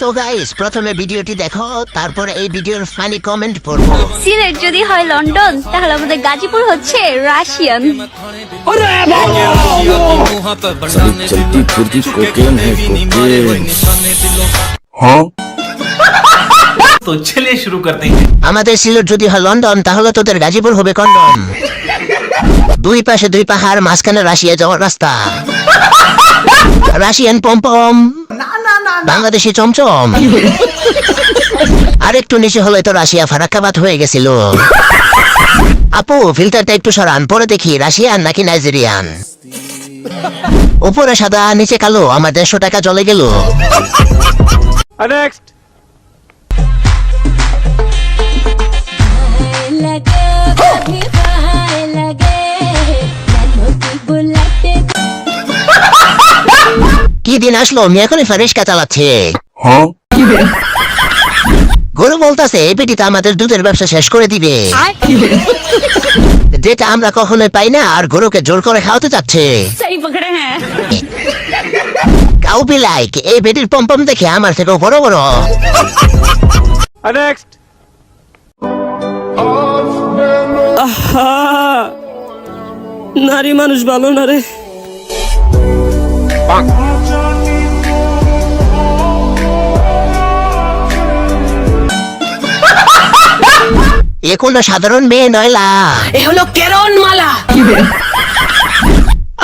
তো গাইস প্রথমে ভিডিওটি দেখো, তারপর এই ভিডিওর ফানি কমেন্ট পড়বো। সিলেট যদি হয় লন্ডন, তাহলে আমাদের গাজীপুর হচ্ছে রাশিয়ান। चलती फिरती कोकेन है कोकेन। हाँ तो चलिए शुरू करते हैं। আমাদের সিলেট যদি হয় লন্ডন, তাহলে তোদের গাজীপুর হবে কন্ডম। দুই পাশে দুই পাহাড়, মাঝখানে রাশিয়া যাওয়ার রাস্তা। রাশিয়ান পমপম, বাংলাদেশি চমচম। আর একটু নিচে হলে তো রাশিয়া ফারাক্কাবাদ হয়ে গেছিল। আপু ফিল্টারটা একটু সরান, পরে দেখি রাশিয়ান নাকি নাইজেরিয়ান। উপরে সাদা নিচে কালো, আমার 150 টাকা চলে গেল। কি দিন আসলো, আমি এখনই ফারিস্কা চালাচ্ছে। हाँ গরু বলতেছে এই পেটিতে আমাদের দুধের ব্যবসা শেষ করে দিবে, যেটা আমরা কখনোই পাই না, আর গরুকে জোর করে খাওয়াতে চাচ্ছে। সহি পকড়ে হ্যাঁ। কাউ বি লাইক, এই পেটির পম্পম দেখে আমার থেকেও বড় বড়। নারী মানুষ ভালো না রে। এ কোনো সাধারণ মেয়ে নয়লা, এ হলো কেরন মালা।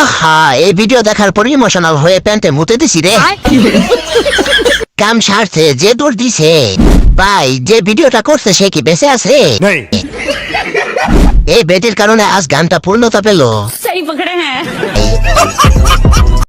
আহা এই ভিডিও দেখার পর ইমোশনাল হয়ে প্যান্টে মুতে দিছি রে। কাম সারছে যে দৌড় দিছে, ভাই যে ভিডিওটা করছে সে কি বেঁচে আছে? এই বেটির কারণে আজ গানটা পূর্ণতা পেল। সহি পকড়ে হ্যাঁ।